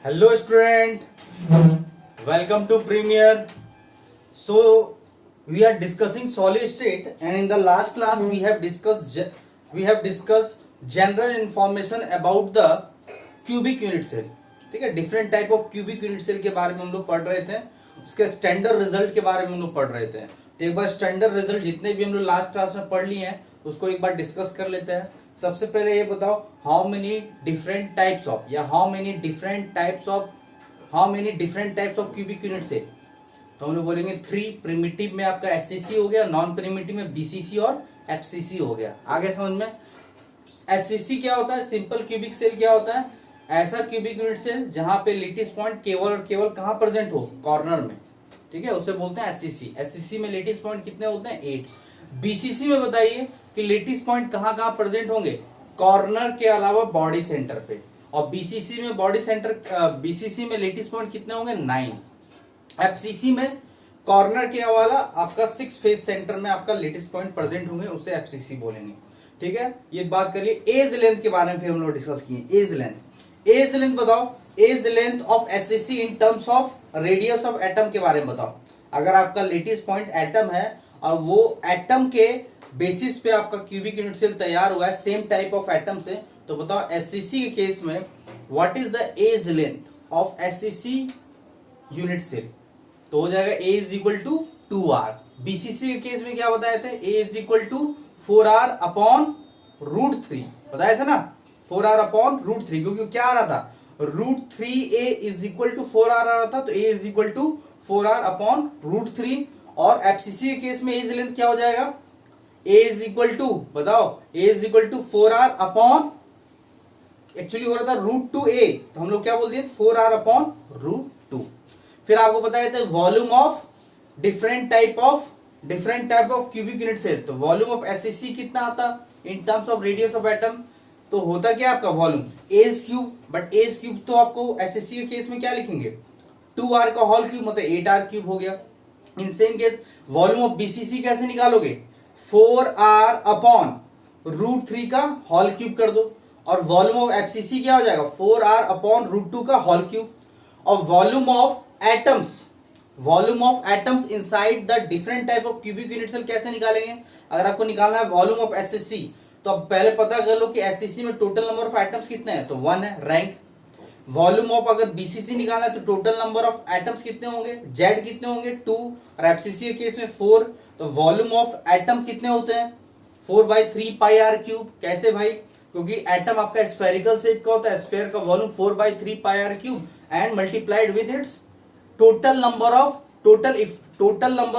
Hello student, welcome to Premier. So we are discussing solid state, and in the last class we have discussed general information about the cubic unit cell. ठीक है, different type of cubic unit cell के बारे में हम लोग पढ़ रहे थे, उसके स्टैंडर्ड रिजल्ट के बारे में हम लोग पढ़ रहे थे. तो एक बार स्टैंडर्ड रिजल्ट जितने भी हम लोग लास्ट क्लास में पढ़ लिए हैं उसको एक बार डिस्कस कर लेते हैं. सबसे पहले ये बताओ how many different types of cubic unit cell. तो हम लोग बोलेंगे 3. प्रिमिटिव में आपका एससीसी हो गया, नॉन प्रिमिटिव में बीसीसी और एफसीसी हो गया. आगे समझ में. एससीसी क्या होता है, सिंपल क्यूबिक सेल क्या होता है, ऐसा क्यूबिक यूनिट सेल जहां पे लेटिस पॉइंट केवल और केवल कहां प्रेजेंट हो, कॉर्नर में. ठीक है, उसे बोलते हैं एससीसी. एससीसी में लेटिस पॉइंट कितने होते हैं, 8. बीसीसी में बताइए कि लेटिस पॉइंट कहां कहां प्रेजेंट होंगे, कॉर्नर के अलावा बॉडी सेंटर पे. और बीसीसी में लेटिस पॉइंट कितने होंगे, 9. एफसीसी में कॉर्नर के अलावा आपका 6 फेस सेंटर में आपका लेटिस पॉइंट प्रेजेंट होंगे, उसे एफसीसी बोलेंगे. ठीक है, ये बात करिए. एज लेंथ के बारे में फिर हम लोग डिस्कस किए. एज लेंथ बताओ. Edge length of SCC in terms of radius of atom के बारे में बताओ. अगर आपका लेटिस पॉइंट एटम है और वो एटम के बेसिस पे आपका क्यूबिक यूनिट सेल तैयार हुआ है सेम टाइप ऑफ एटम से, तो बताओ एससीसी के केस में what is the edge length of SCC unit cell. तो हो जाएगा a is equal to 2r. BCC के केस में क्या बताए थे, a is equal to 4r upon √3 बताया था ना, 4r अपॉन √3. क्योंकि क्या आ रहा था, √3a is equal to 4r आ रहा था, तो a is equal to 4r upon √3. और एफसीसी के केस में एज लेंथ क्या हो जाएगा, a इज इक्वल टू बताओ, a is equal to 4r upon, actually हो रहा था √2a, तो हम लोग क्या बोल दिए 4r अपॉन √2. फिर आपको बताया था volume of different type of cubic unit cell. तो वॉल्यूम ऑफ एससीसी कितना आता in terms of radius of atom, तो होता क्या आपका volume edge cube. But edge cube तो आपको एससीसी के केस में क्या लिखेंगे, 2r का होल क्यूब, मतलब 8r क्यूब हो गया. In same case volume of BCC कैसे निकालोगे, 4r अपॉन √3 का होल क्यूब कर दो. और वॉल्यूम ऑफ एफसीसी क्या हो जाएगा, 4r अपॉन √2 का होल क्यूब. और volume of atoms inside the different type of cubic unit cell कैसे निकालेंगे. अगर आपको निकालना है वॉल्यूम ऑफ एससीसी, तो अब पहले पता कर लो कि एससीसी में टोटल नंबर ऑफ एटम्स कितने हैं, तो 1 है, रैंक. वॉल्यूम ऑफ अगर बीसीसी निकालना है तो टोटल नंबर ऑफ एटम्स कितने होंगे, जेड कितने होंगे, 2. और एफसीसी के केस में 4. तो वॉल्यूम ऑफ एटम कितने होते हैं, 4/3 पाई आर क्यूब. कैसे भाई, क्योंकि एटम आपका स्फेरिकल शेप का होता है, स्फेयर का volume 4/3 pi r cube and multiplied with its total number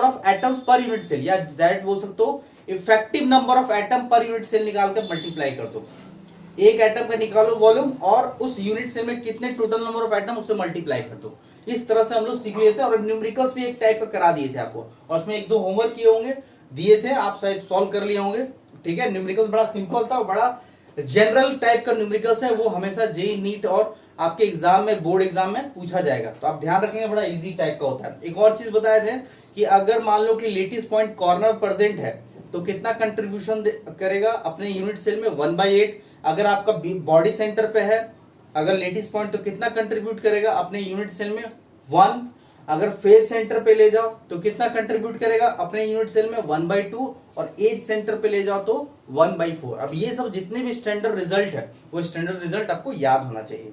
of atoms per unit cell, या दैट बोल सकते हो effective number of atom per unit cell निकाल कर मल्टीप्लाई कर दो. एक एटम का निकालो वॉल्यूम और उस यूनिट सेल में कितने टोटल नंबर ऑफ एटम उससे मल्टीप्लाई कर दो. इस तरह से हम लोग सीख लेते हैं. और न्यूमेरिकल्स भी एक टाइप का करा दिए थे आपको, और उसमें 1-2 होमवर्क किए होंगे, दिए थे, आप शायद सॉल्व कर लिए होंगे. ठीक है, न्यूमेरिकल्स बड़ा सिंपल था, बड़ा जनरल टाइप का न्यूमेरिकल्स है, वो हमेशा जेईई नीट और आपके एग्जाम में, बोर्ड एग्जाम में पूछा जाएगा, तो आप ध्यान रखेंगे, बड़ा इजी टाइप का होता है. एक और चीज बताए थे कि अगर मान लो कि लेटिस पॉइंट कॉर्नर प्रेजेंट है तो कितना कंट्रीब्यूशन करेगा अपने यूनिट सेल में, 1/8. अगर आपका बॉडी सेंटर पे है अगर लेटिस पॉइंट, तो कितना कंट्रीब्यूट करेगा अपने यूनिट सेल में, 1. अगर फेस सेंटर पे ले जाओ तो कितना कंट्रीब्यूट करेगा अपने यूनिट सेल में, 1/2. और एज सेंटर पे ले जाओ तो 1/4. अब ये सब जितने भी स्टैंडर्ड रिजल्ट है वो स्टैंडर्ड रिजल्ट आपको याद होना चाहिए.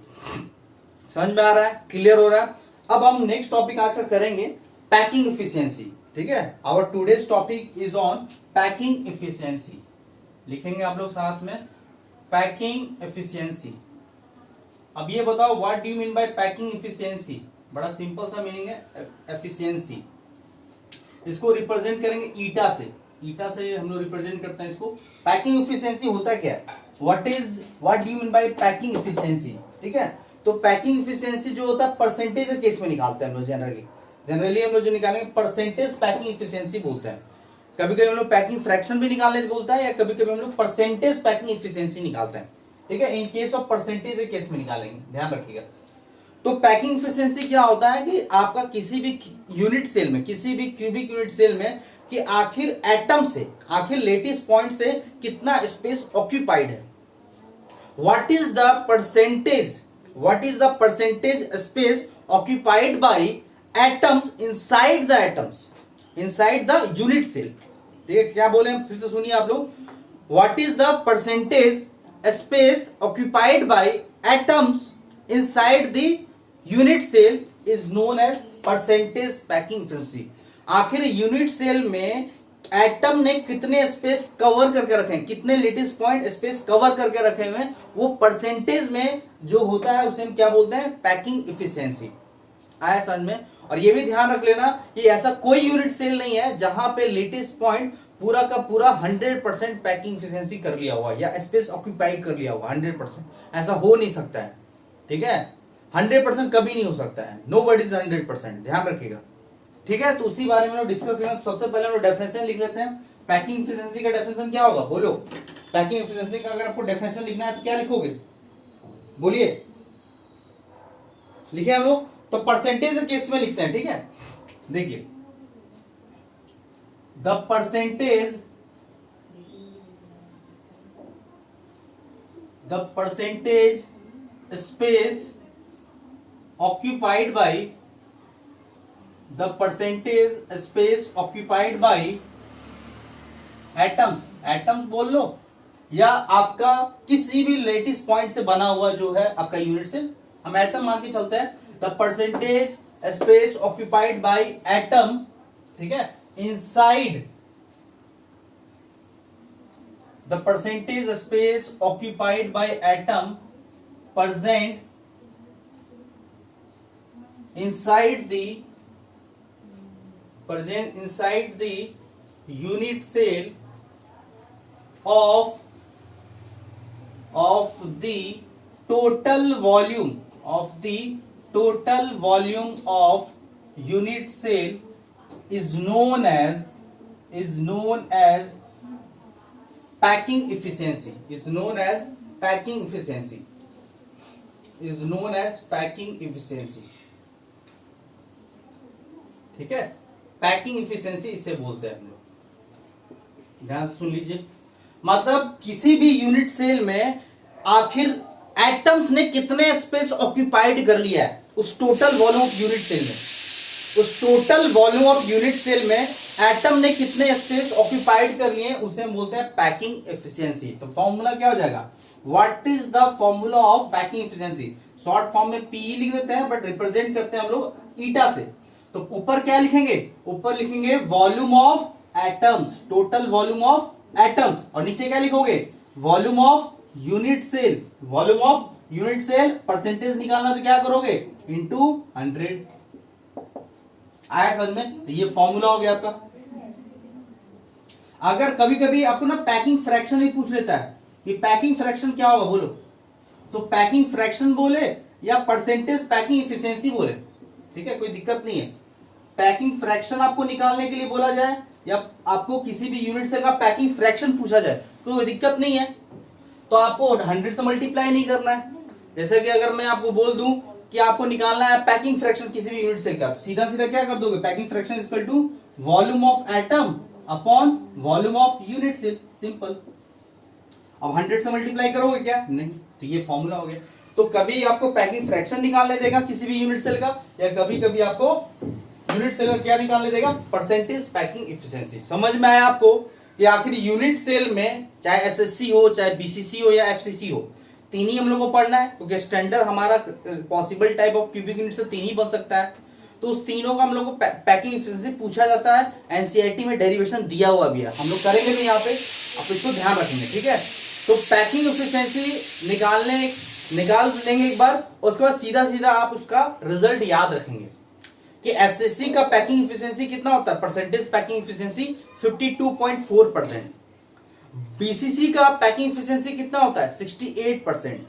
समझ में आ रहा है, क्लियर हो रहा है. अब हम नेक्स्ट टॉपिक आज का करेंगे पैकिंग एफिशिएंसी. ठीक है, our today's topic is on packing efficiency. लिखेंगे आप लोग साथ में, पैकिंग एफिशिएंसी. अब ये बताओ what do you mean by packing efficiency. बड़ा सिंपल सा मीनिंग है एफिशिएंसी. इसको रिप्रेजेंट करेंगे ईटा से हम लोग रिप्रेजेंट करते हैं इसको. पैकिंग एफिशिएंसी होता क्या है, what do you mean by packing efficiency. ठीक है, तो पैकिंग एफिशिएंसी जो होता है परसेंटेज के केस में निकालते हैं हम लोग. जनरली हम लोग जो निकालेंगे परसेंटेज पैकिंग एफिशिएंसी बोलते हैं. कभी कभी हम लोग पैकिंग फ्रैक्शन भी निकालने बोलता है, या कभी कभी हम लोग परसेंटेज पैकिंग एफिशिएंसी निकालते हैं. ठीक है, इन केस ऑफ परसेंटेज के केस में निकालेंगे, ध्यान रखिएगा. तो पैकिंग एफिशिएंसी क्या होता है कि आपका किसी भी यूनिट सेल में, किसी भी क्यूबिक यूनिट सेल में, कि आखिर एटम से, आखिर लेटिस पॉइंट से कितना स्पेस ऑक्यूपाइड है. What is the percentage what is the percentage space occupied by atoms inside the atoms, inside the unit cell. ठीक है, क्या बोले फिर से सुनिए आप लोग, what is the percentage space occupied by atoms inside the unit cell is known as percentage packing efficiency. आखिर यूनिट सेल में एटम ने कितने स्पेस कवर करके रखे हैं, कितने लेटिस पॉइंट स्पेस कवर करके रखे हुए हैं, वो परसेंटेज में जो होता है उसे हम क्या बोलते हैं, पैकिंग एफिशिएंसी। आया समझ में। और ये भी ध्यान रख लेना कि ऐसा कोई यूनिट सेल नहीं है जहां पे लेटिस पॉइंट पूरा का पूरा 100% पैकिंग एफिशिएंसी कर लिया हुआ या स्पेस ऑक्यूपाई कर लिया हुआ 100%, ऐसा हो नहीं सकता है। ठीक है, 100% कभी नहीं हो सकता है, नोबडी इज 100%, ध्यान रखिएगा। ठीक है, तो उसी बारे में हम डिस्कस करेंगे। तो सबसे पहले हम डेफिनेशन लिख लेते हैं। पैकिंग एफिशिएंसी का डेफिनेशन क्या होगा, बोलो। पैकिंग एफिशिएंसी का अगर आपको डेफिनेशन लिखना है तो क्या लिखोगे, बोलिए। लिखे हम लोग, तो परसेंटेज केस में लिखते हैं। ठीक है, देखिए, the percentage space occupied by the percentage space occupied by atoms बोल लो, या आपका किसी भी लेटिस पॉइंट से बना हुआ जो है आपका यूनिट सेल, हम एटम मान के चलते हैं। The percentage space occupied by atom, ठीक है, inside the percentage space occupied by atom present inside the unit cell of the total volume of unit cell is known as packing efficiency, ठीक है, packing efficiency इसे बोलते हैं हम लोग। ध्यान सुन लीजिए, मतलब किसी भी यूनिट सेल में आखिर एटम्स ने कितने स्पेस ऑक्यूपाइड कर लिया है उस total volume of unit cell में, उस total volume of unit cell में एटम ने कितने स्पेस ऑक्यूपाइड कर लिए, उसे हम बोलते हैं पैकिंग एफिशिएंसी। तो फॉर्मूला क्या हो जाएगा, what is the formula of packing efficiency. Short form में पीई लिख देते हैं, बट रिप्रेजेंट करते हैं हम लोग ईटा से। तो ऊपर क्या लिखेंगे, ऊपर लिखेंगे volume of atoms, total volume of atoms, और नीचे क्या लिखोगे, volume of unit cell, volume of unit cell. Percentage निकालना तो क्या करोगे, इंटू 100। आया समझ में, तो ये फॉर्मूला हो गया आपका। अगर कभी कभी आपको ना पैकिंग फ्रैक्शन भी पूछ लेता है कि पैकिंग फ्रैक्शन क्या होगा, बोलो। तो पैकिंग फ्रैक्शन बोले या परसेंटेज पैकिंग एफिशिएंसी बोले, ठीक है, कोई दिक्कत नहीं है। पैकिंग फ्रैक्शन आपको निकालने के लिए बोला जाए या आपको किसी भी यूनिट सेल का पैकिंग फ्रैक्शन पूछा जाए तो कोई दिक्कत नहीं है। तो आपको 100 से मल्टीप्लाई नहीं करना है। जैसे कि अगर मैं आपको बोल दूं कि आपको निकालना है पैकिंग फ्रैक्शन किसी भी यूनिट सेल का, तो सीधा सीधा क्या कर दोगे, packing fraction is equal to volume of atom upon volume of unit cell, simple. अब 100 से मल्टीप्लाई करोगे क्या, नहीं। तो ये फॉर्मूला हो गया। तो कभी आपको पैकिंग फ्रैक्शन निकालने देगा किसी भी यूनिट सेल का, या कभी कभी आपको यूनिट सेल का क्या निकालने देगा, परसेंटेज पैकिंग एफिशिएंसी। समझ में आया आपको कि आखिर यूनिट सेल में चाहे एसएससी हो, चाहे बीसीसी हो या एफसीसी हो, तीन ही हम लोग को पढ़ना है, क्योंकि स्टैंडर्ड हमारा possible type of cubic unit से तीन ही बन सकता है। तो उस तीनों का हम लोग को पैकिंग एफिशिएंसी पूछा जाता है। एनसीईआरटी में डेरिवेशन दिया हुआ भी है, हम लोग करेंगे भी यहाँ पे, आप इसको ध्यान रखेंगे, ठीक है। तो पैकिंग एफिशिएंसी निकाल लेंगे एक बार, उसके बाद सीधा सीधा आप उसका रिजल्ट याद रखेंगे कि एसएससी का पैकिंग एफिशिएंसी कितना होता है, परसेंटेज पैकिंग एफिशिएंसी 52.4%, बीसीसी का पैकिंग एफिशिएंसी कितना होता है 68%,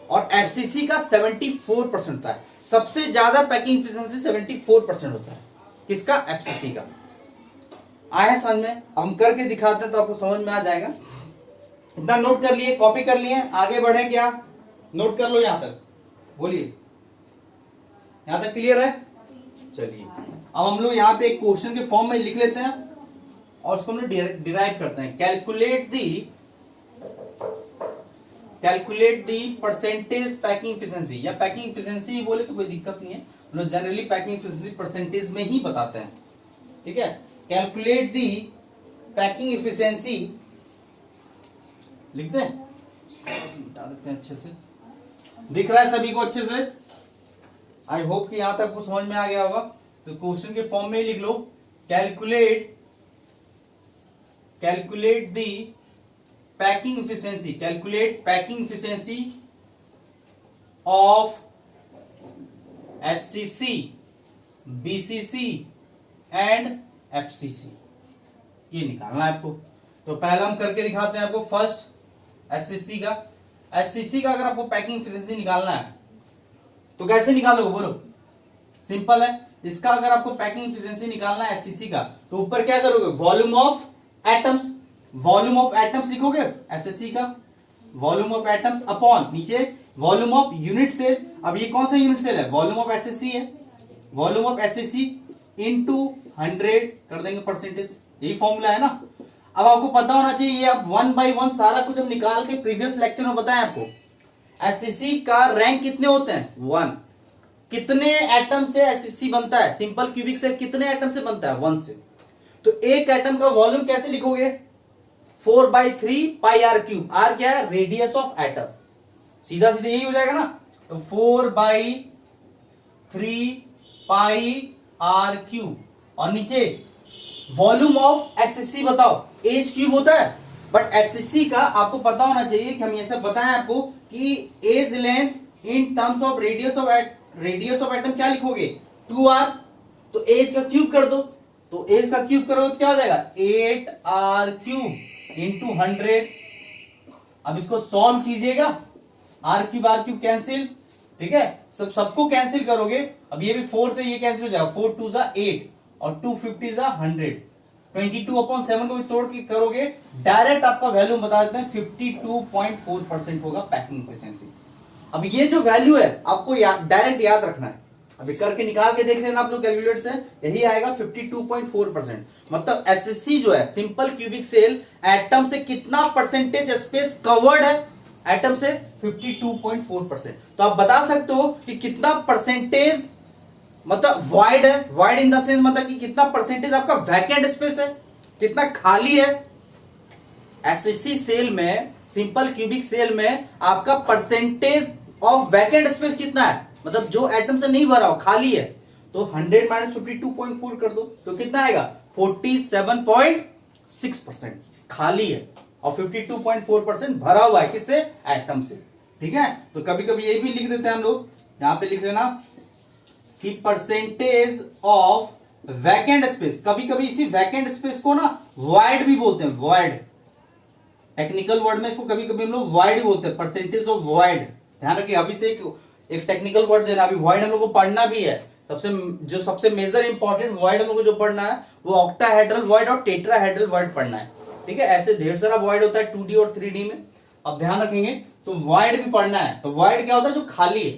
और एफसीसी का 74% होता है। सबसे ज्यादा पैकिंग एफिशिएंसी 74% होता है, किसका, एफसीसी का। आया समझ में, हम करके दिखाते हैं तो आपको समझ में आ जाएगा। इतना नोट कर लिए, कॉपी कर लिए, आगे बढ़े क्या, नोट कर लो यहां तक, बोलिए यहां तक क्लियर है। चलिए अब हम लोग यहाँ पे एक क्वेश्चन के फॉर्म में लिख लेते हैं और उसको हम लोग डिराइव करते हैं। Calculate the calculate the percentage packing efficiency, या पैकिंग एफिशिएंसी बोले तो कोई दिक्कत नहीं है, हम लोग जनरली पैकिंग एफिशिएंसी परसेंटेज में ही बताते हैं, ठीक है। कैलकुलेट दी पैकिंग एफिशिएंसी लिखते हैं, बता देते हैं अच्छे से, दिख रहा है सभी को अच्छे से? आई होप कि यहां तक आपको समझ में आ गया होगा। तो क्वेश्चन के फॉर्म में ही लिख लो, calculate the packing efficiency, calculate packing efficiency of SCC, BCC and FCC, ये निकालना है आपको। तो पहला हम करके दिखाते हैं आपको, फर्स्ट एससीसी का। एससीसी का अगर आपको पैकिंग एफिशिएंसी निकालना है तो कैसे निकालोगे बोलो? सिंपल है, इसका अगर आपको पैकिंग एफिशिएंसी निकालना है एससीसी का, तो ऊपर क्या करोगे, volume of atoms, volume of atoms लिखोगे एसएससी का, वॉल्यूम ऑफ एटम्स अपॉन नीचे वॉल्यूम ऑफ यूनिट सेल। अब ये कौन सा यूनिट सेल है? वॉल्यूम ऑफ एसएससी है, वॉल्यूम ऑफ एसएससी इनटू 100 कर देंगे परसेंटेज, यही फॉर्मूला है ना। अब आपको पता होना चाहिए, ये आप 1 by 1 सारा कुछ हम निकाल के प्रीवियस लेक्चर में बताएं आपको। एसएससी का रैंक कितने होते हैं? 1। कितने एटम से एसएससी बनता है? सिंपल क्यूबिक सेल कितने एटम से बनता है? 1 से। तो एक एटम का वॉल्यूम कैसे लिखोगे? 4/3 पाई आर क्यूब। आर क्या है? रेडियस ऑफ एटम, सीधा सीधा यही हो जाएगा ना। तो 4/3 पाई आर क्यूब, और नीचे वॉल्यूम ऑफ एसएससी बताओ, एच क्यूब होता है, बट एसएससी का आपको पता होना चाहिए कि हम ये सब बताएं आपको कि edge length in terms of radius of atom क्या लिखोगे? 2r। तो एज का क्यूब कर दो, तो एज का क्यूब करोगे तो क्या हो जाएगा? 8r cube into 100। अब इसको सॉल्व कीजिएगा, r क्यूब कैंसिल, ठीक है, सबको कैंसिल करोगे। अब ये भी 4 से ये कैंसिल हो जाएगा, 4 2 जा 8 और 250 जा 100, 22/7 को भी तोड़ के करोगे, डायरेक्ट आपका वैल्यू बता देते हैं 52.4% होगा पैकिंग एफिशिएंसी। अब ये जो वैल्यू है आपको डायरेक्ट याद रखना है, अभी करके निकाल के देख लेना आप लोग कैलकुलेटर से, यही आएगा 52.4%। मतलब एसएससी जो है सिंपल क्यूबिक सेल, एटम से कितना परसेंटेज स्पेस कवर्ड है? एटम से 52.4%। तो आप बता सकते हो कि कितना परसेंटेज मतलब वाइड है, वाइड इन द सेंस मतलब कि कितना परसेंटेज आपका वैकेंट स्पेस है, कितना खाली है। एसएससी सेल में, सिंपल क्यूबिक सेल में आपका परसेंटेज ऑफ वैकेंट स्पेस कितना है? मतलब जो एटम से नहीं भरा हो, खाली है, तो 100 माइनस 52.4 कर दो तो कितना आएगा? 47.6% खाली है और 52.4% भरा हुआ है, किससे? एटम से, ठीक है। तो कभी कभी ये भी लिख देते हैं हम लोग, यहां पे लिख लेना कि परसेंटेज ऑफ वैकेंट स्पेस, कभी कभी इसी वैकेंट स्पेस को ना वॉइड भी बोलते हैं, वॉइड, टेक्निकल वर्ड में इसको कभी कभी हम लोग वॉइड बोलते हैं, परसेंटेज ऑफ वॉइड। ध्यान रखिए, अभी से एक टेक्निकल वर्ड देना, अभी वॉइड हम लोग को पढ़ना भी है। सबसे मेजर इंपॉर्टेंट वॉइड हम लोग को जो पढ़ना है वो ऑक्टाहेड्रल वॉइड और टेट्राहेड्रल वॉइड पढ़ना है, ठीक है। ऐसे ढेर सारा वॉइड होता है 2D और 3D में, अब ध्यान रखेंगे। तो वॉइड भी पढ़ना है, तो वॉइड क्या होता है? जो खाली है,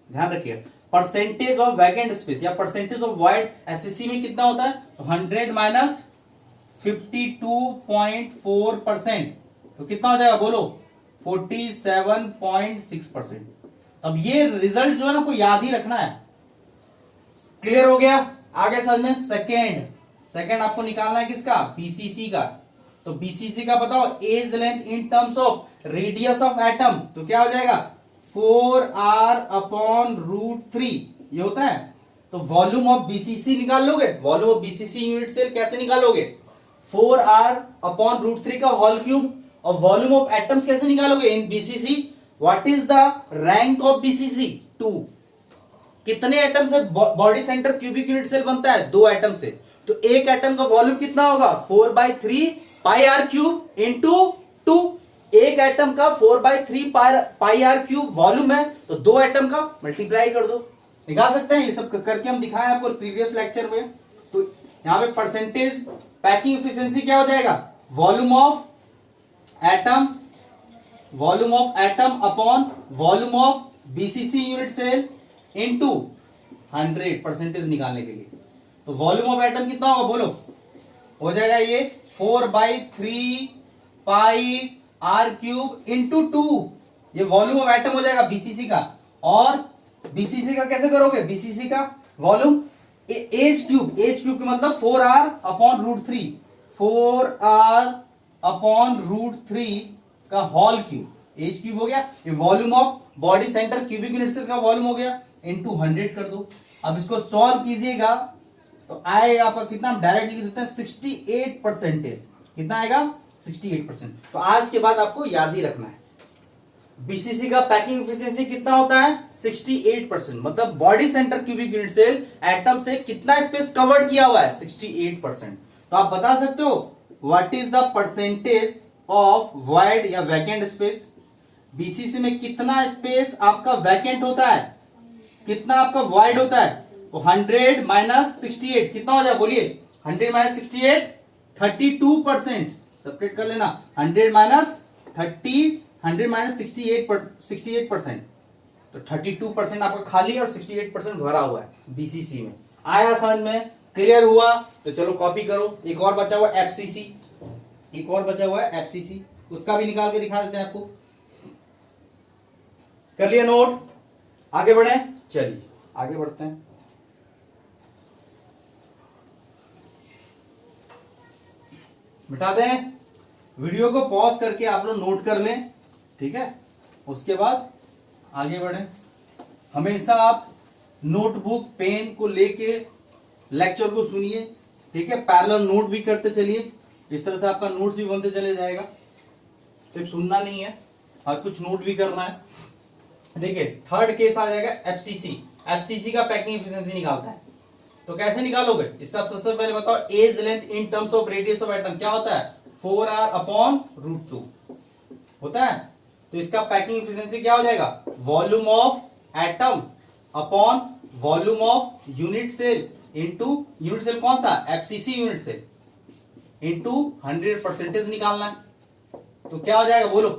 ध्यान रखिए। परसेंटेज ऑफ वैकेंट स्पेस या परसेंटेज ऑफ वॉइड एसएससी में कितना होता है? तो 100 माइनस 52.4%, तो कितना हो जाएगा बोलो? 47.6%। अब ये रिजल्ट जो है ना को याद ही रखना है। क्लियर हो गया? आगे समझ में। सेकेंड आपको निकालना है किसका? बीसीसी का। तो बीसीसी का बताओ, edge length in terms of radius of atom, तो क्या हो जाएगा? 4r/√3 ये होता है। तो वॉल्यूम ऑफ बीसीसी निकाल लोगे, volume of BCC unit cell कैसे निकालोगे? 4r/√3 का होल क्यूब। और वॉल्यूम ऑफ एटम्स कैसे निकालोगे in BCC? What is the rank of BCC? 2। कितने एटम से body centre cubic unit cell बनता है? 2 एटम से। तो एक एटम का वॉल्यूम कितना होगा? 4/3 पाई आर क्यूब इंटू 2। एक एटम का 4/3 पाई आर क्यूब वॉल्यूम है, तो 2 एटम का मल्टीप्लाई कर दो, निकाल सकते हैं। ये सब करके हम दिखाएं आपको प्रीवियस लेक्चर में। तो यहां पे परसेंटेज पैकिंग एफिशिएंसी क्या हो जाएगा? Volume of atom upon volume of BCC unit cell into 100 percentage निकालने के लिए। तो वॉल्यूम ऑफ एटम कितना होगा बोलो? हो जाएगा ये 4/3 पाई आर क्यूब इंटू 2। ये वॉल्यूम ऑफ एटम हो जाएगा बीसीसी का। और बीसीसी का कैसे करोगे, बीसीसी का वॉल्यूम एच क्यूब का मतलब 4r upon root 3, 4r upon root 3 का होल क्यूब, एच क्यूब हो गया। ये volume of body centre cubic unit cell का वॉल्यूम हो गया, इनटू 100 कर दो। अब इसको सॉल्व कीजिएगा तो आएगा आपका कितना, हम डायरेक्ट लिख देते हैं 68%। कितना आएगा 68%। तो आज के बाद आपको याद ही रखना है बीसीसी का पैकिंग एफिशिएंसी कितना होता है 68%, मतलब body centre cubic unit cell atom से कितना स्पेस कवर्ड किया हुआ है 68%। तो आप बता सकते हो what is the percentage of void या वैकेंट स्पेस, बीसीसी में कितना स्पेस आपका वैकेंट होता है, कितना आपका वॉइड होता है। तो 100 माइनस 68 कितना हो जाए बोलिए, 100 माइनस 68 32%। सेपरेट कर लेना, 100 माइनस 68%। तो 32% आपका खाली है और 68% भरा हुआ है बीसीसी में। आया समझ में, क्लियर हुआ। तो चलो कॉपी करो। एक और बचा हुआ एफसीसी, एक और बचा हुआ है एफसीसी, उसका भी निकाल के दिखा देते हैं आपको। कर लिया नोट, आगे बढ़े, चलिए आगे बढ़ते हैं। मिटा दें, वीडियो को पॉज करके आप लोग नोट कर लें, ठीक है। उसके बाद आगे बढ़ें। हमेशा आप नोटबुक पेन को लेके लेक्चर को सुनिए, ठीक है। पैरेलल नोट भी करते चलिए, इस तरह से आपका नोट्स भी बनते चले जाएगा। सिर्फ सुनना नहीं है और कुछ नोट भी करना है। देखिए थर्ड केस आ जाएगा एफसीसी। एफसीसी का पैकिंग एफिशिएंसी निकालता है, तो कैसे निकालोगे, इससे आप सबसे पहले बताओ edge length in terms of radius of atom क्या होता है 4r अपॉन रूट 2 होता है। तो इसका पैकिंग एफिशिएंसी क्या हो जाएगा, volume of atom upon volume of unit cell into unit cell कौन सा, एफसीसी यूनिट सेल, इनटू 100% निकालना है। तो क्या हो जाएगा बोलो,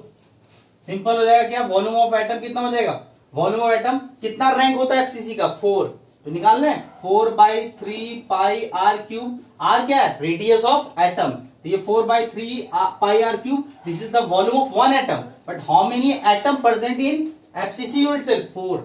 सिंपल हो जाएगा क्या, वॉल्यूम ऑफ एटम कितना हो जाएगा, वॉल्यूम ऑफ एटम कितना रैंक होता है एफसीसी का 4, तो निकाल लें 4/3 पाई आर क्यूब। आर क्या है, रेडियस ऑफ एटम, तो ये 4/3 pi r cube, this is the volume of one atom, but how many atom present in FCC unit cell 4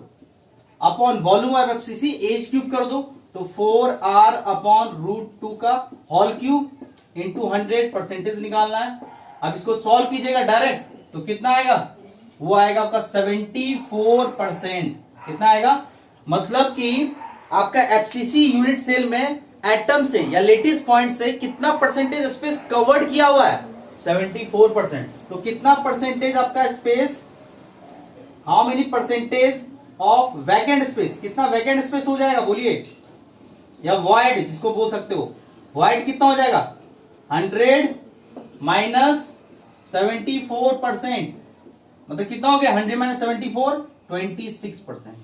upon volume of FCC h cube कर दो, तो 4r upon root 2 का whole cube into 100% निकालना है। अब इसको solve कीजिएगा direct, तो कितना आएगा, वो आएगा आपका 74%। कितना आएगा, मतलब कि आपका एफसीसी यूनिट सेल में एटम से या लेटिस पॉइंट से कितना परसेंटेज स्पेस कवर्ड किया हुआ है 74%। तो कितना परसेंटेज आपका space, how many percentage of vacant space, कितना वैकेंट स्पेस हो जाएगा बोलिए, या वॉइड जिसको बोल सकते हो, वॉइड कितना हो जाएगा 100 माइनस 74%, मतलब कितना हो गया 100 माइनस 74 26%।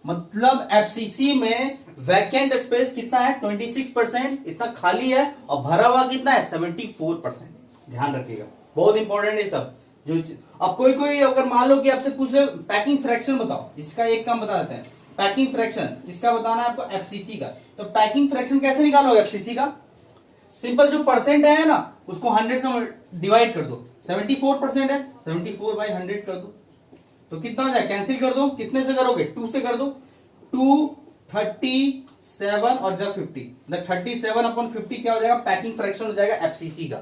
मतलब एफसीसी में वैकेंट स्पेस कितना है 26%, इतना खाली है, और भरा हुआ कितना है 74%। ध्यान रखिएगा, बहुत इंपॉर्टेंट है सब जो। अब कोई अगर मान लो कि आपसे पूछ रहे पैकिंग फ्रैक्शन बताओ, इसका एक काम बता देते हैं, पैकिंग फ्रैक्शन इसका बताना है आपको एफसीसी का। तो पैकिंग फ्रैक्शन कैसे निकालोगे एफसीसी का, सिंपल जो परसेंट है ना उसको 100 से डिवाइड कर दो, 74% है 74/100 कर दो, तो कितना हो जाए, कैंसिल कर दो, कितने से करोगे 2 से कर दो, 2 37 और इधर 50, 37/50 क्या हो जाएगा, पैकिंग फ्रैक्शन हो जाएगा एफसीसी का।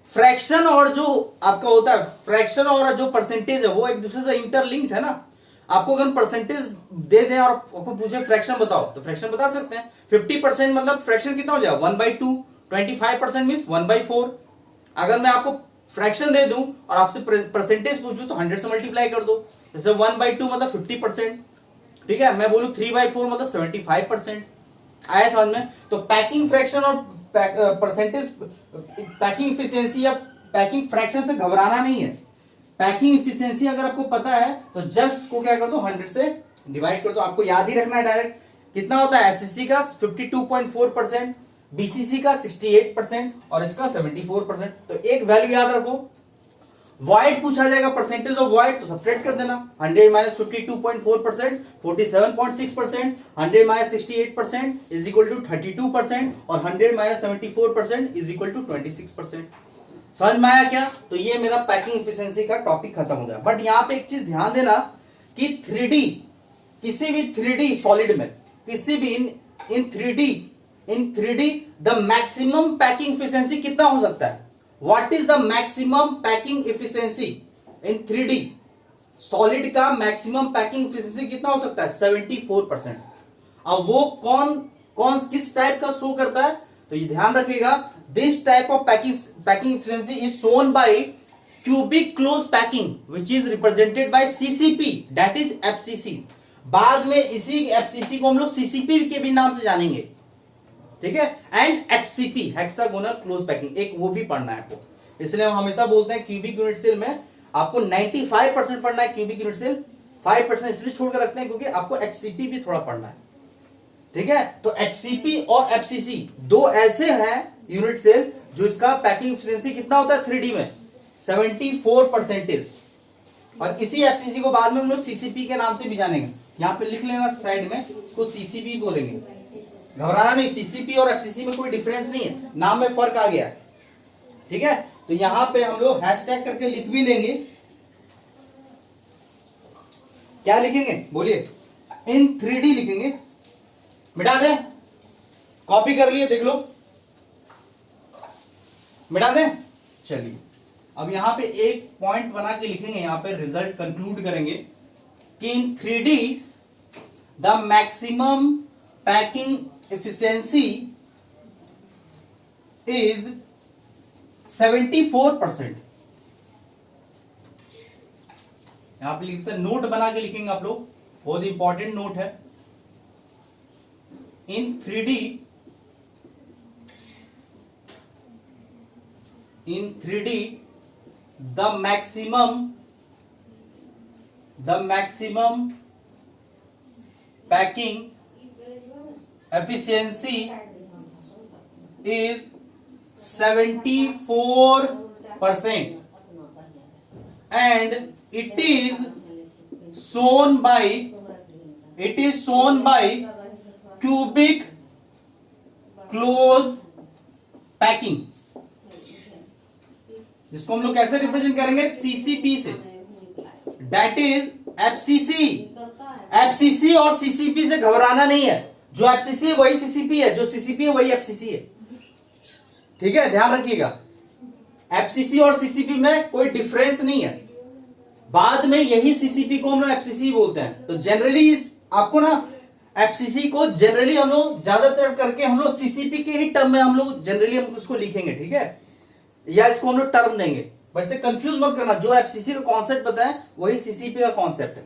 फ्रैक्शन और जो आपका होता है, फ्रैक्शन और जो परसेंटेज है वो एक दूसरे से इंटरलिंक्ड है ना। आपको अगर परसेंटेज दे दें और आपको पूछे फ्रैक्शन बताओ, तो फ्रैक्शन बता सकते हैं। 50% मतलब फ्रैक्शन कितना हो जाएगा 1/2, 25% मींस 1/4। अगर मैं आपको फ्रैक्शन दे दूं और आपसे परसेंटेज पूछूं तो 100 से मल्टीप्लाई कर दो, जैसे 1/2 मतलब 50%, ठीक है। मैं बोलूं 3/4 मतलब 75%। आया समझ में। तो पैकिंग फ्रैक्शन और परसेंटेज, पैकिंग इफिशियंसी या पैकिंग फ्रैक्शन से घबराना नहीं है। पैकिंग इफिशियंसी अगर आपको पता है तो जस्ट को क्या कर दो 100 से डिवाइड कर दो, आपको याद ही रखना है डायरेक्ट। कितना होता है एससीसी का 52.4%, बीसीसी का 68% और इसका 74%। तो एक वैल्यू याद रखो, वॉइड पूछा जाएगा परसेंटेज ऑफ वॉइड, तो सब्ट्रैक्ट कर देना, 100 minus 52.4% 47.6%, 100 minus 68% is equal to 32% और 100 माइनस 74% इज इक्वल टू 26%। समझ में आया क्या? तो ये मेरा पैकिंग एफिशिएंसी का टॉपिक खत्म हो गया। बट यहां पे एक चीज ध्यान देना कि 3D, किसी भी 3D सॉलिड में, किसी भी इन 3D the maximum packing efficiency कितना हो सकता है? What is the maximum packing efficiency in 3D solid का? मैक्सिमम पैकिंग एफिशिएंसी कितना हो सकता है? 74%। अब वो कौन किस टाइप का शो करता है? तो ये ध्यान रखिएगा, this type of packing efficiency is shown by cubic close packing which is represented by CCP, that is FCC. बाद में इसी एफसीसी को हम लोग सीसीपी के भी नाम से जानेंगे, ठीक है। And HCP, hexagonal close packing, एक वो भी पढ़ना है आपको। इसलिए हम हमेशा बोलते हैं क्यूबिक यूनिट सेल में आपको 95% पढ़ना है क्यूबिक यूनिट सेल, 5% इसलिए छोड़कर रखते हैं क्योंकि आपको एचसीपी भी थोड़ा पढ़ना है, ठीक है। तो एचसीपी और एफसीसी दो ऐसे हैं यूनिट सेल जो इसका पैकिंग एफिशिएंसी कितना होता है 3D में? 74%। और इसी एफसीसी को बाद में हम लोग सीसीपी के नाम से भी जानेंगे। यहां पे लिख लेना साइड में, इसको सीसीपी बोलेंगे, घबराना नहीं। सीसीपी और एफसीसी में कोई डिफरेंस नहीं है, नाम में फर्क आ गया, ठीक है। तो यहां पे हम लोग हैशटैग करके लिख भी लेंगे। क्या लिखेंगे बोलिए? इन 3D लिखेंगे। मिटा दें? कॉपी कर लिए, देख लो। मिटा दें? चलिए अब यहां पे एक पॉइंट बना के लिखेंगे, यहां पे रिजल्ट कंक्लूड करेंगे कि इन 3D the maximum packing efficiency is 74%। यहां पे लिखते हैं, नोट बना के लिखेंगे आप लोग, बहुत इंपॉर्टेंट नोट है। इन 3D the maximum packing efficiency is 74% and it is shown by cubic close packing, जिसको हम लोग कैसे रिप्रेजेंट करेंगे? सीसीपी से, दैट इज एफसीसी। एफसीसी और सीसीपी से घबराना नहीं है, जो एफसीसी है वही सीसीपी है, जो सीसीपी है वही एफसीसी है, ठीक है, ध्यान रखिएगा। एफसीसी और सीसीपी में कोई डिफरेंस नहीं है, बाद में यही सीसीपी को हम लोग एफसीसी बोलते हैं। तो जनरली आपको ना एफसीसी को जनरली हम लोग ज्यादातर करके हम लोग सीसीपी के ही टर्म में हम लोग जनरली हम उसको लिखेंगे, ठीक है, या इसको हम लोग टर्म देंगे। वैसे कंफ्यूज मत करना, जो एफसीसी का कॉन्सेप्ट बताएं वही सीसीपी का कॉन्सेप्ट है,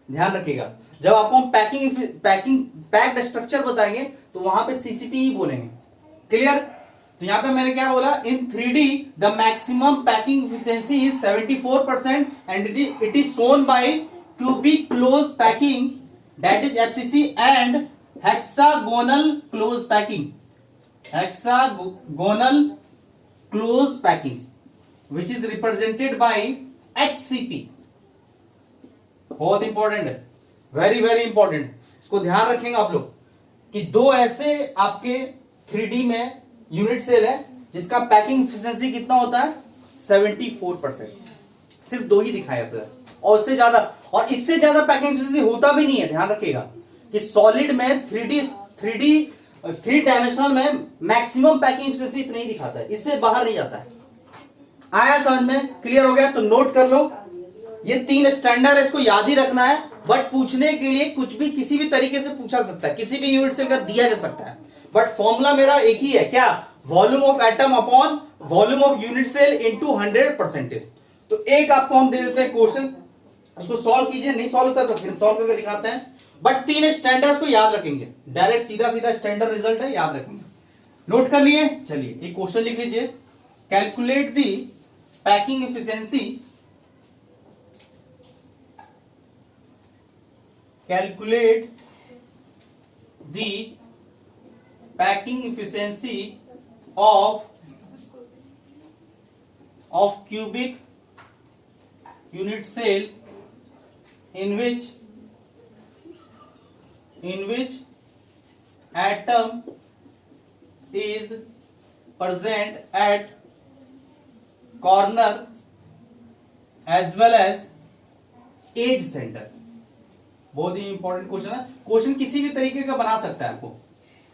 ध्यान रखिएगा। जब आपको हम पैक्ड स्ट्रक्चर बताएंगे तो वहां पे सीसीपी ही बोलेंगे, क्लियर। तो यहां पे मैंने क्या बोला? इन 3D the maximum packing efficiency is 74% and it is shown by cubic close packing, that is FCC, and hexagonal close packing, which is represented by HCP। बहुत इंपॉर्टेंट है, वेरी वेरी इंपॉर्टेंट। इसको ध्यान रखेंगे आप लोग कि दो ऐसे आपके 3D में यूनिट सेल है जिसका पैकिंग एफिशिएंसी कितना होता है? 74%। सिर्फ दो ही दिखाया था, और उससे ज्यादा, और इससे ज्यादा पैकिंग एफिशिएंसी होता भी नहीं है। ध्यान रखिएगा कि सॉलिड में 3 डायमेंशनल में मैक्सिमम पैकिंग एफिशिएंसी इतना ही दिखाता है, इससे बाहर नहीं जाता है। आया समझ में? क्लियर हो गया? तो नोट कर लो, ये 3 स्टैंडर्ड है, इसको याद ही रखना है। बट पूछने के लिए कुछ भी किसी भी तरीके से पूछा सकता है, किसी भी यूनिट सेल का दिया जा सकता है। बट फॉर्मूला मेरा एक ही है, क्या? Volume of atom upon volume of unit cell into 100%। तो एक आपको हम दे देते हैं क्वेश्चन, उसको सॉल्व कीजिए, नहीं सॉल्व होता तो फिर सॉल्व करके दिखाते हैं। बट 3 स्टैंडर्ड्स को याद रखेंगे, डायरेक्ट सीधा सीधा स्टैंडर्ड रिजल्ट है, याद रखेंगे। नोट कर लिए? चलिए एक क्वेश्चन लिख लीजिए, calculate the packing efficiency, calculate the packing efficiency of cubic unit cell in which atom is present at corner as well as edge centre. बहुत ही इंपॉर्टेंट क्वेश्चन है, क्वेश्चन किसी भी तरीके का बना सकता है आपको,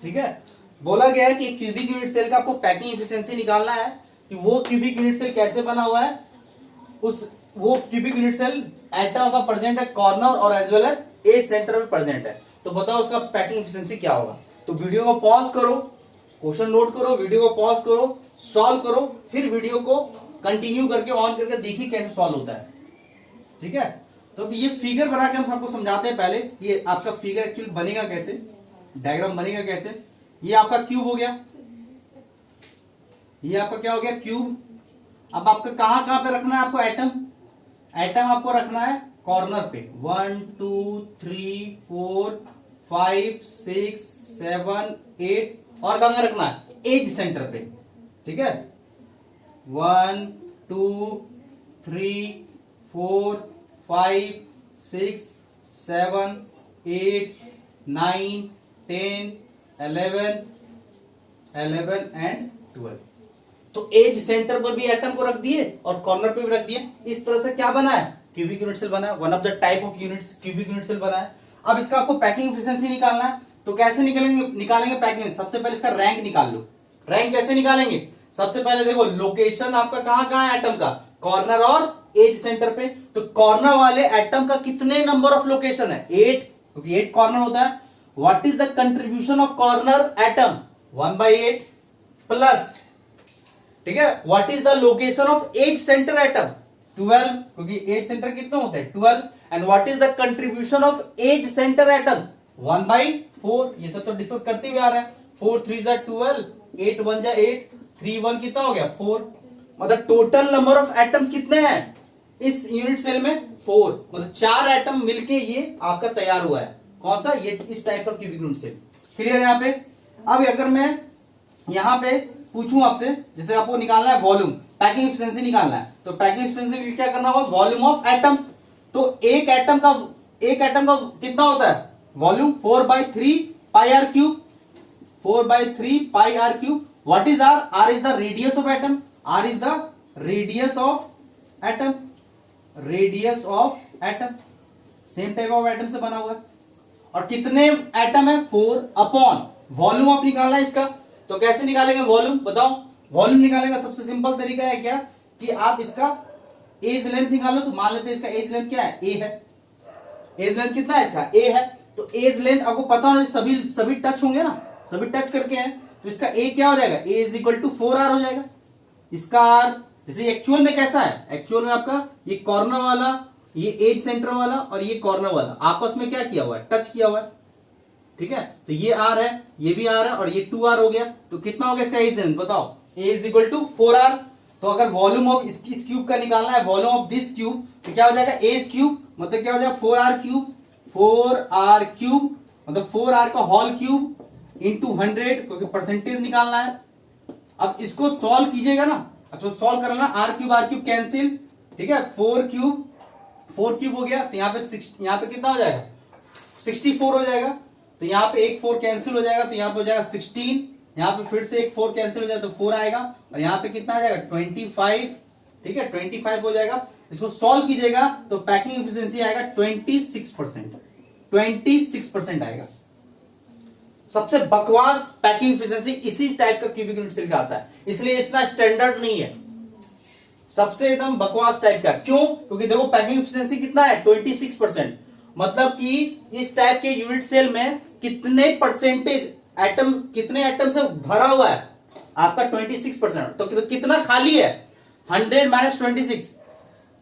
ठीक है। बोला गया है कि क्यूबिक यूनिट सेल का आपको पैकिंग एफिशिएंसी निकालना है कि वो क्यूबिक यूनिट सेल कैसे बना हुआ है, वो क्यूबिक यूनिट सेल एटम का प्रेजेंट है कॉर्नर और as well as edge centre में प्रेजेंट है, तो बताओ उसका पैकिंग एफिशिएंसी क्या होगा। तो वीडियो को पॉज करो, क्वेश्चन नोट करो, वीडियो को पॉज करो, सॉल्व करो, फिर वीडियो को कंटिन्यू करके ऑन करके देखिए कैसे सॉल्व होता है, ठीक है। तो अब ये फिगर बना के हम आपको समझाते हैं। पहले ये आपका फिगर एक्चुअली बनेगा कैसे, डायग्राम बनेगा कैसे। ये आपका क्यूब हो गया, ये आपका क्या हो गया, क्यूब। अब आपका कहां कहां पे रखना है आपको एटम, एटम आपको रखना है कॉर्नर पे 1 2 3 4 5 6 7 8 और कहां रखना है एज सेंटर पे, ठीक है। 1 2 3 4 5 6 7 8 9 10 11 एंड 12। तो एज सेंटर पर भी एटम को रख दिए और कॉर्नर पे भी रख दिए। इस तरह से क्या बना है, क्यूबिक यूनिट सेल बना है, one of the type of units cubic unit cell बना है। अब इसका आपको पैकिंग एफिशिएंसी निकालना है, तो कैसे निकालेंगे पैकिंग। सबसे पहले इसका रैंक निकाल लो। रैंक कैसे निकालेंगे, सबसे पहले देखो लोकेशन आपका कहां है एटम का, कॉर्नर और एज सेंटर पे। तो कॉर्नर वाले एटम का कितने नंबर ऑफ लोकेशन है, 8, क्योंकि 8 कॉर्नर होता है। What is the contribution of corner atom, 1/8 plus, ठीक है। What is the location of edge centre atom, 12, क्योंकि एज सेंटर कितने होते हैं 12। And what is the contribution of edge centre atom, 1/4। ये सब तो डिस्कस करते हुए आ रहा है। 4 3 जा 12, 8 1 जा 8, 3 1 कितना हो गया 4। मतलब टोटल नंबर ऑफ एटम्स कितने हैं इस यूनिट सेल में, 4। मतलब 4 एटम मिलके ये आपका तैयार हुआ है। कौन सा, ये इस टाइप का क्यूबिक यूनिट सेल। क्लियर है यहाँ पे। अब अगर मैं यहाँ पे पूछूं आपसे, जैसे आपको निकालना है वॉल्यूम, पैकिंग एफिशिएंसी निकालना है, तो पैकिंग एफिशिएंसी में क्या करना होगा, वॉल्यूम ऑफ एटम्स। तो एक एटम का कितना होता है volume, 4/3 pi r cube, 4/3 pi r cube. What is r, r is the radius of atom, r is the radius of atom, radius of atom. Same type of atom से बना हुआ है। और कितने एटम है, 4 अपॉन वॉल्यूम आप निकालना है इसका। तो कैसे निकालेंगे वॉल्यूम, बताओ। वॉल्यूम निकालने का सबसे सिंपल तरीका है क्या, कि आप इसका एज लेंथ निकालो। तो मान लेते हैं इसका एज लेंथ क्या है, ए है। एज लेंथ कितना है इसका, ए है। तो एज लेंथ आपको पता होना, सभी टच होंगे ना, सभी टच करके हैं, तो इसका ए क्या हो जाएगा, a is equal to 4r हो जाएगा। इसका आर जैसे एक्चुअल में कैसा है, एक्चुअल में आपका ये कॉर्नर वाला, ये एज सेंटर वाला और ये कॉर्नर वाला आपस में क्या किया हुआ है, टच किया हुआ है, ठीक है। तो ये आर है, ये भी आर है और ये 2r हो गया। तो कितना हो गया इसका एज लेंथ, बताओ। ए इज इक्वल टू 4r। तो अगर वॉल्यूम ऑफ इस क्यूब का निकालना है, वॉल्यूम ऑफ दिस क्यूब, तो क्या हो जाएगा, एज क्यूब मतलब क्या हो जाएगा 4r क्यूब, 4r क्यूब मतलब 4r का होल क्यूब इंटू 100, क्योंकि परसेंटेज निकालना है। अब इसको सॉल्व कीजिएगा ना, अब तो सॉल्व करना, आर क्यूब कैंसिल, ठीक है। 4 क्यूब हो गया, तो यहाँ पे कितना हो जाएगा 64 हो जाएगा। तो यहाँ पे एक 4 कैंसिल हो जाएगा, तो यहाँ पे हो जाएगा 16। यहाँ पे फिर से एक 4 कैंसिल हो जाएगा तो 4 आएगा, और यहाँ पे कितना आ जाएगा 25, ठीक है 25 हो जाएगा। इसको सॉल्व कीजिएगा तो पैकिंग एफिशिएंसी आएगा 26%, 26% आएगा। सबसे बकवास पैकिंग एफिशिएंसी इसी टाइप का क्यूबिक यूनिट सेल का आता है, इसलिए इसका स्टैंडर्ड नहीं है, सबसे एकदम बकवास टाइप का। क्यों, क्योंकि देखो पैकिंग एफिशिएंसी कितना है 26%। मतलब कि इस टाइप के यूनिट सेल में कितने परसेंटेज एटम, कितने एटम से भरा हुआ है आपका 26%। तो कितना खाली है 100 माइनस 26,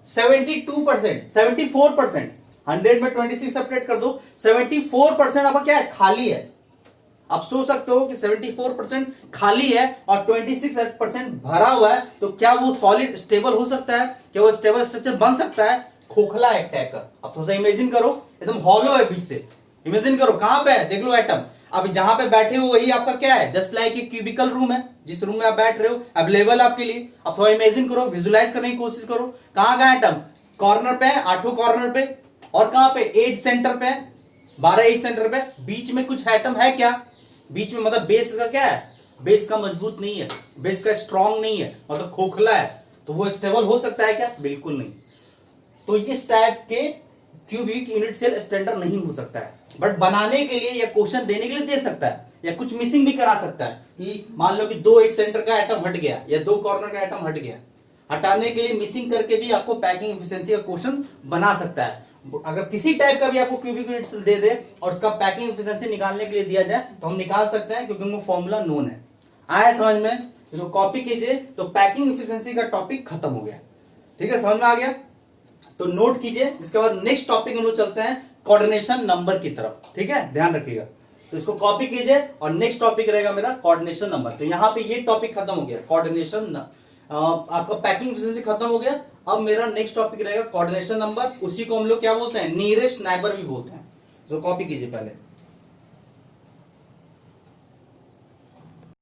72%, 74%। 100 में 26 सेपरेट कर दो, 74% आपका क्या है, खाली है। आप सोच सकते हो कि 74% खाली है और 26% भरा हुआ है, तो क्या वो सॉलिड स्टेबल हो सकता है, क्या वो स्टेबल स्ट्रक्चर बन सकता है, खोखला है टाइप का। अब थोड़ा सा इमेजिन करो, एकदम हॉलो है बीच से, इमेजिन करो कहां पे है, देख लो एटम। अब जहां पे बैठे हो वही आपका क्या है, जस्ट लाइक एक क्यूबिकल रूम है, जिस रूम में आप बैठ रहे हो अवेलेबल आपके लिए। अब थोड़ा इमेजिन करो, विजुलाइज करने की कोशिश करो, कहां का एटम, कॉर्नर पे है, 8 कॉर्नर पे, और कहां पे, एज सेंटर पे, 12 एज सेंटर पे। बीच में कुछ एटम है क्या, बीच में मतलब बेस का क्या है, बेस का मजबूत नहीं है, बेस का स्ट्रांग नहीं है, मतलब खोखला है। तो वो स्टेबल हो सकता है क्या? बिल्कुल नहीं। तो इस टाइप के क्यूबिक यूनिट सेल स्टैंडर्ड नहीं हो सकता है, बट बनाने के लिए या क्वेश्चन देने के लिए दे सकता है, या कुछ मिसिंग भी करा सकता है कि मान लो कि दो एक सेंटर का आइटम हट गया या दो कॉर्नर का आइटम हट गया, हटाने के लिए मिसिंग करके भी आपको पैकिंग एफिशिएंसी का क्वेश्चन बना सकता है। अगर किसी टाइप का भी आपको क्यूबिक यूनिट सेल दे दे और उसका पैकिंग एफिशिएंसी निकालने के लिए दिया जाए तो हम निकाल सकते हैं, क्योंकि वो फॉर्मूला नोन है। आया समझ में? इसको कॉपी कीजिए तो पैकिंग एफिशिएंसी का टॉपिक खत्म हो गया। ठीक है, समझ में आ गया? तो नोट कीजिए। इसके बाद नेक्स्ट टॉपिक हम लोग चलते हैं कोऑर्डिनेशन नंबर की तरफ। ठीक है, ध्यान रखिएगा। तो इसको कॉपी कीजिए और नेक्स्ट टॉपिक रहेगा मेरा कोऑर्डिनेशन नंबर। तो यहाँ पे ये टॉपिक खत्म हो गया, कोऑर्डिनेशन आपका पैकिंग एफिशिएंसी खत्म हो गया। अब मेरा नेक्स्ट टॉपिक रहेगा कोऑर्डिनेशन नंबर। उसी को हम लोग क्या बोलते हैं? नियरेस्ट नाइबर भी बोलते हैं। तो कॉपी कीजिए पहले।